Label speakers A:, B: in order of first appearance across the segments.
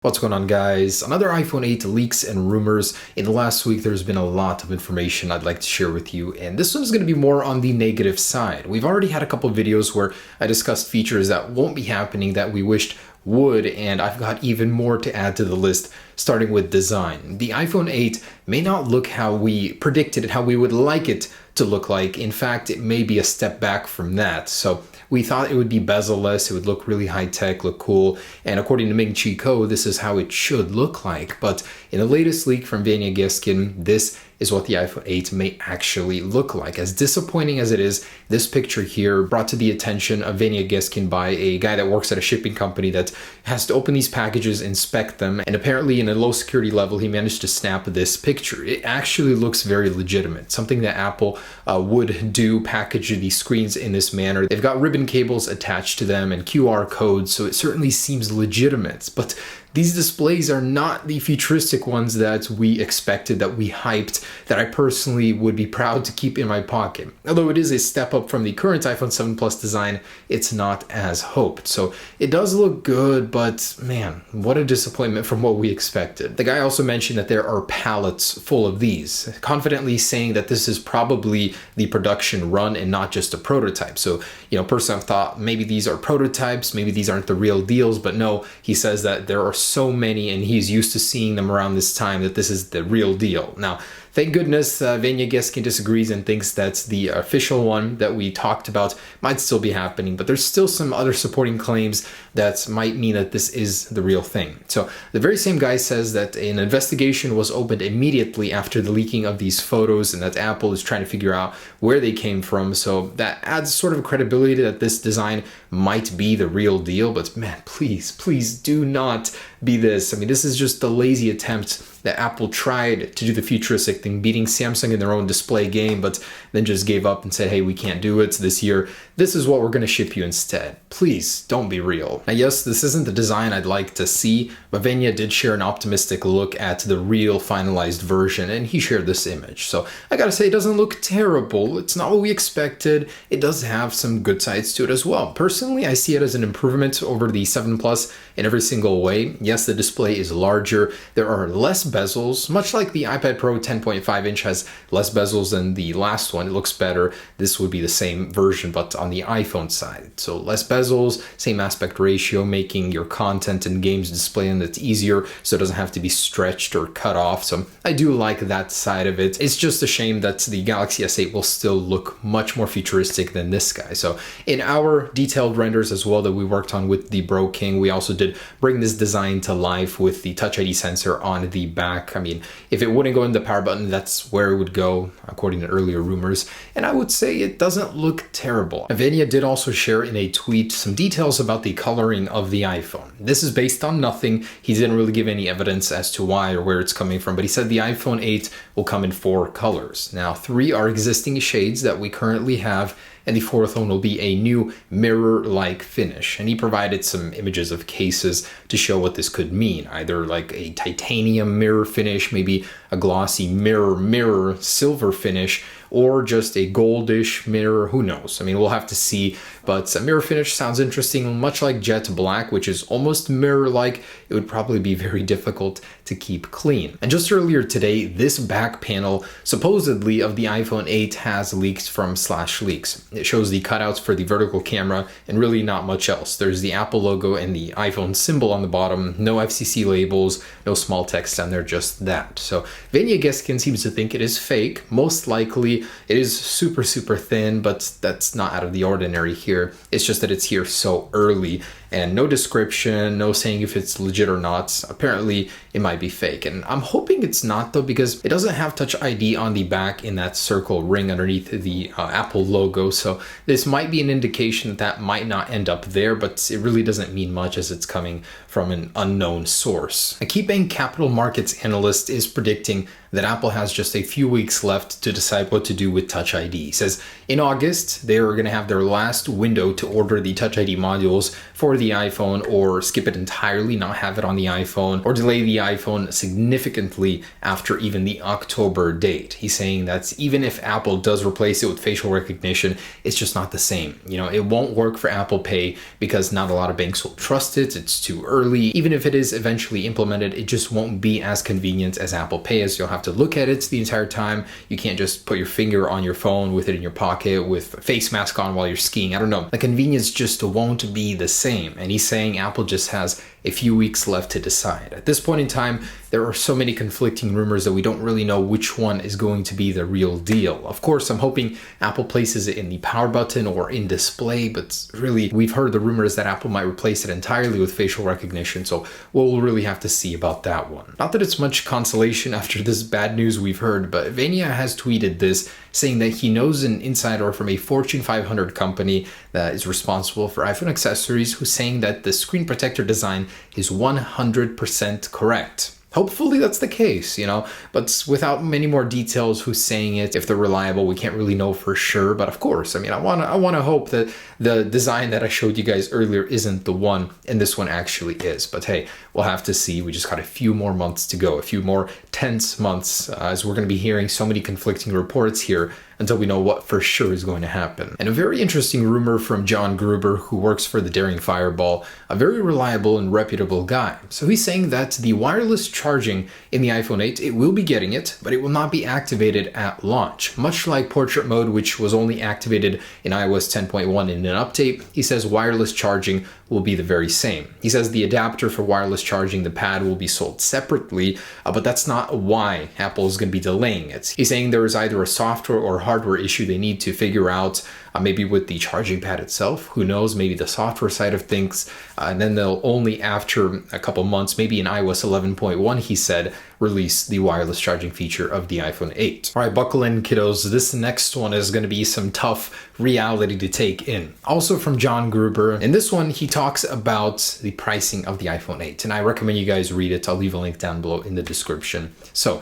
A: What's going on, guys? Another iPhone 8 leaks and rumors. In the last week, there's been a lot of information I'd like to share with you, and this one's going to be more on the negative side. We've already had a couple videos where I discussed features that won't be happening that we wished would, and I've got even more to add to the list, starting with design. The iPhone 8 may not look how we predicted it, how we would like it to look like. In fact, it may be a step back from that. So we thought it would be bezel-less, it would look really high-tech, look cool, and according to Ming-Chi Kuo, this is how it should look like. But in the latest leak from Vanya Geskin, this is what the iPhone 8 may actually look like. As disappointing as it is, this picture here brought to the attention of Vanya Geskin by a guy that works at a shipping company that has to open these packages, inspect them, and apparently in a low security level, he managed to snap this picture. It actually looks very legitimate, something that Apple would do, package these screens in this manner. They've got ribbon cables attached to them and QR codes, so it certainly seems legitimate. But these displays are not the futuristic ones that we expected, that we hyped, that I personally would be proud to keep in my pocket. Although it is a step up from the current iPhone 7 Plus design, it's not as hoped. So it does look good, but man, what a disappointment from what we expected. The guy also mentioned that there are pallets full of these, confidently saying that this is probably the production run and not just a prototype. So, personally I've thought maybe these are prototypes, maybe these aren't the real deals, but no, he says that there are so many and he's used to seeing them around this time that this is the real deal. Now, thank goodness Vanya Geskin disagrees and thinks that the official one that we talked about might still be happening, but there's still some other supporting claims that might mean that this is the real thing. So the very same guy says that an investigation was opened immediately after the leaking of these photos and that Apple is trying to figure out where they came from. So that adds sort of credibility that this design might be the real deal. But man, please do not be this. I mean, this is just the lazy attempt that Apple tried to do the futuristic thing, beating Samsung in their own display game, but then just gave up and said, hey, we can't do it this year. This is what we're going to ship you instead. Please don't be real. Now, yes, this isn't the design I'd like to see, but Vanya did share an optimistic look at the real finalized version, and he shared this image. So I gotta say, it doesn't look terrible. It's not what we expected. It does have some good sides to it as well. Personally, I see it as an improvement over the 7 Plus in every single way. Yes, the display is larger. There are less bezels, much like the iPad Pro 10.5 inch has less bezels than the last one. It looks better. This would be the same version, but on the iPhone side. So less bezels, same aspect ratio, making your content and games display and it's easier so it doesn't have to be stretched or cut off. So I do like that side of it. It's just a shame that the Galaxy S8 will still look much more futuristic than this guy. So in our detailed renders as well that we worked on with the Bro King, we also did bring this design to life with the Touch ID sensor on the back. I mean, if it wouldn't go in the power button, that's where it would go, according to earlier rumors. And I would say it doesn't look terrible. Vanya did also share in a tweet some details about the coloring of the iPhone. This is based on nothing. He didn't really give any evidence as to why or where it's coming from, but he said the iPhone 8 will come in 4 colors. Now, 3 are existing shades that we currently have, and the 4th one will be a new mirror-like finish. And he provided some images of cases to show what this could mean, either like a titanium mirror finish, maybe a glossy mirror silver finish, or just a goldish mirror, who knows? I mean, we'll have to see, but a mirror finish sounds interesting, much like jet black, which is almost mirror-like. It would probably be very difficult to keep clean. And just earlier today, this back panel, supposedly of the iPhone 8, has leaked from /leaks. It shows the cutouts for the vertical camera and really not much else. There's the Apple logo and the iPhone symbol on the bottom, no FCC labels, no small text down there, just that. So Vanya Geskin seems to think it is fake. Most likely it is super thin, but that's not out of the ordinary here. It's just that it's here so early and no description, no saying if it's legit or not. Apparently it might be fake, and I'm hoping it's not though, because it doesn't have Touch ID on the back in that circle ring underneath the Apple logo. So this might be an indication that might not end up there, but it really doesn't mean much as it's coming from an unknown source. A KeyBank Capital Markets analyst is predicting that Apple has just a few weeks left to decide what to do with Touch ID. He says in August, they are going to have their last window to order the Touch ID modules for the iPhone or skip it entirely, not have it on the iPhone, or delay the iPhone significantly after even the October date. He's saying that even if Apple does replace it with facial recognition, it's just not the same. It won't work for Apple Pay because not a lot of banks will trust it. It's too early. Even if it is eventually implemented, it just won't be as convenient as Apple Pay, as you'll have to look at it the entire time. You can't just put your finger on your phone with it in your pocket with a face mask on while you're skiing. I don't know. The convenience just won't be the same. And he's saying Apple just has a few weeks left to decide. At this point in time, there are so many conflicting rumors that we don't really know which one is going to be the real deal. Of course, I'm hoping Apple places it in the power button or in display, but really, we've heard the rumors that Apple might replace it entirely with facial recognition, so we'll really have to see about that one. Not that it's much consolation after this bad news we've heard, but Vania has tweeted this, saying that he knows an insider from a Fortune 500 company that is responsible for iPhone accessories who's saying that the screen protector design is 100% correct. Hopefully that's the case, but without many more details who's saying it, if they're reliable, we can't really know for sure. But of course, I want to hope that the design that I showed you guys earlier isn't the one and this one actually is. But hey, we'll have to see. We just got a few more months to go, a few more tense months, as we're going to be hearing so many conflicting reports here until we know what for sure is going to happen. And a very interesting rumor from John Gruber, who works for the Daring Fireball, a very reliable and reputable guy. So he's saying that the wireless charging in the iPhone 8, it will be getting it, but it will not be activated at launch. Much like portrait mode, which was only activated in iOS 10.1 in an update, he says wireless charging will be the very same. He says the adapter for wireless charging, the pad, will be sold separately, but that's not why Apple is going to be delaying it. He's saying there is either a software or hardware issue they need to figure out, maybe with the charging pad itself, who knows, maybe the software side of things, and then they'll only after a couple months, maybe in iOS 11.1, he said, release the wireless charging feature of the iPhone 8. All right, buckle in, kiddos. This next one is going to be some tough reality to take in. Also from John Gruber. In this one, he talks about the pricing of the iPhone 8, and I recommend you guys read it. I'll leave a link down below in the description. So,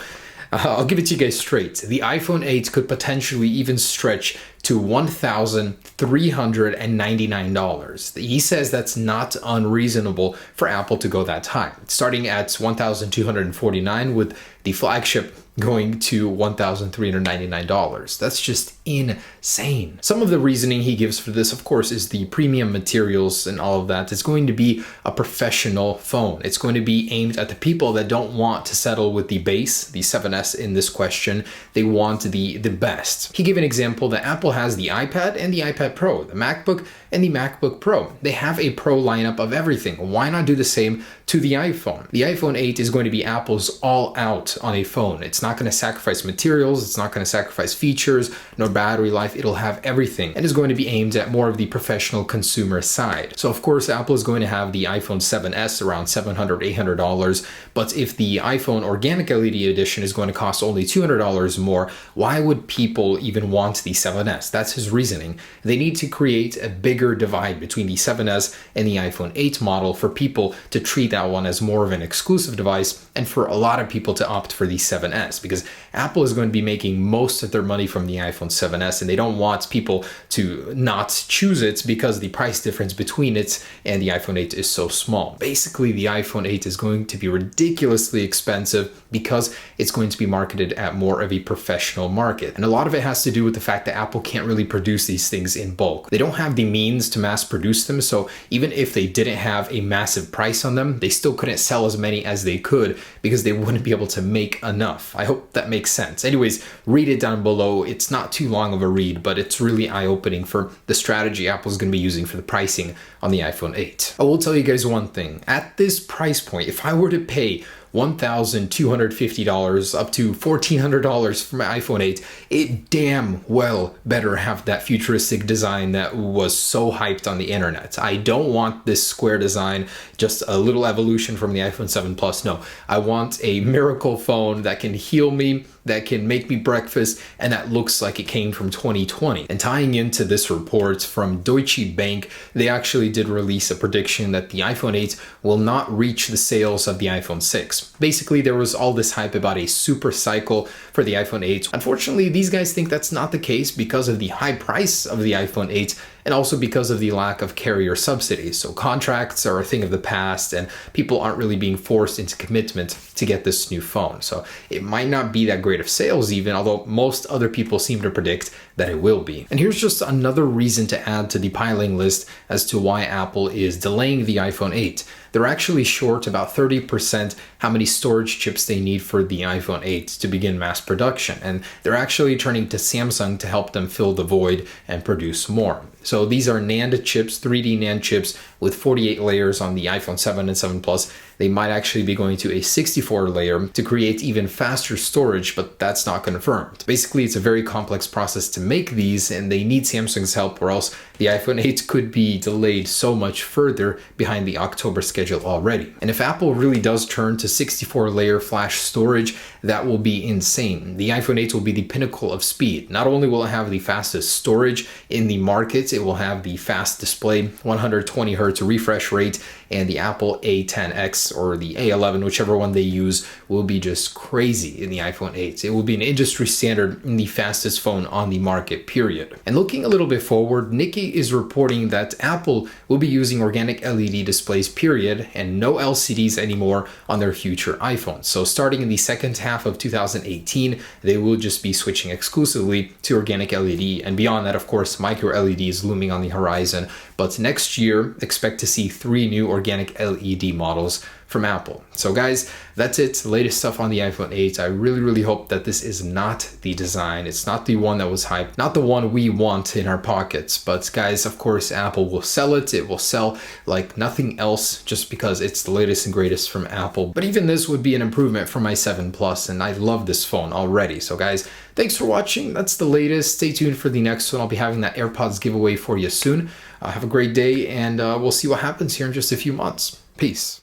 A: I'll give it to you guys straight. The iPhone 8 could potentially even stretch to $1,399. He says that's not unreasonable for Apple to go that high, starting at $1,249 with the flagship going to $1,399. That's just insane. Some of the reasoning he gives for this, of course, is the premium materials and all of that. It's going to be a professional phone. It's going to be aimed at the people that don't want to settle with the base, the 7S in this question. They want the best. He gave an example that Apple has the iPad and the iPad Pro, the MacBook and the MacBook Pro. They have a Pro lineup of everything. Why not do the same to the iPhone? The iPhone 8 is going to be Apple's all out on a phone. It's not going to sacrifice materials. It's not going to sacrifice features nor battery life. It'll have everything and is going to be aimed at more of the professional consumer side. So of course, Apple is going to have the iPhone 7S around $700, $800. But if the iPhone Organic LED edition is going to cost only $200 more, why would people even want the 7S? That's his reasoning. They need to create a bigger divide between the 7S and the iPhone 8 model for people to treat that one as more of an exclusive device, and for a lot of people to opt for the 7S, because Apple is going to be making most of their money from the iPhone 7S, and they don't want people to not choose it because the price difference between it and the iPhone 8 is so small. Basically, the iPhone 8 is going to be ridiculously expensive because it's going to be marketed at more of a professional market. And a lot of it has to do with the fact that Apple can't really produce these things in bulk. They don't have the means to mass produce them, so even if they didn't have a massive price on them, they still couldn't sell as many as they could because they wouldn't be able to make enough. I hope that makes sense. Anyways, read it down below. It's not too long of a read, but it's really eye-opening for the strategy Apple's going to be using for the pricing on the iPhone 8. I will tell you guys one thing. At this price point, if I were to pay $1,250 up to $1,400 for my iPhone 8, it damn well better have that futuristic design that was so hyped on the internet. I don't want this square design, just a little evolution from the iPhone 7 Plus. No, I want a miracle phone that can heal me, that can make me breakfast, and that looks like it came from 2020. And tying into this report from Deutsche Bank, they actually did release a prediction that the iPhone 8 will not reach the sales of the iPhone 6. Basically, there was all this hype about a super cycle for the iPhone 8. Unfortunately, these guys think that's not the case because of the high price of the iPhone 8 and also because of the lack of carrier subsidies. So contracts are a thing of the past, and people aren't really being forced into commitment to get this new phone. So it might not be that great of sales even, although most other people seem to predict that it will be. And here's just another reason to add to the piling list as to why Apple is delaying the iPhone 8. They're actually short about 30% how many storage chips they need for the iPhone 8 to begin mass production. And they're actually turning to Samsung to help them fill the void and produce more. So these are NAND chips, 3D NAND chips with 48 layers on the iPhone 7 and 7 Plus. They might actually be going to a 64 layer to create even faster storage, but that's not confirmed. Basically, it's a very complex process to make these, and they need Samsung's help, or else the iPhone 8 could be delayed so much further behind the October schedule already. And if Apple really does turn to 64 layer flash storage, that will be insane. The iPhone 8 will be the pinnacle of speed. Not only will it have the fastest storage in the market, it will have the fast display, 120 hertz refresh rate, and the Apple A10X or the A11, whichever one they use, will be just crazy in the iPhone 8. It will be an industry standard in the fastest phone on the market, period. And looking a little bit forward, Nikkei is reporting that Apple will be using organic LED displays, period, and no LCDs anymore on their future iPhones. So starting in the second half of 2018, they will just be switching exclusively to organic LED. And beyond that, of course, micro LED is looming on the horizon. But next year, expect to see 3 new organic LED models from Apple. So guys, that's it. The latest stuff on the iPhone 8. I really hope that this is not the design. It's not the one that was hyped, not the one we want in our pockets. But guys, of course, Apple will sell it. It will sell like nothing else just because it's the latest and greatest from Apple. But even this would be an improvement from my 7 Plus, and I love this phone already. So guys, thanks for watching. That's the latest. Stay tuned for the next one. I'll be having that AirPods giveaway for you soon. Have a great day, and we'll see what happens here in just a few months. Peace.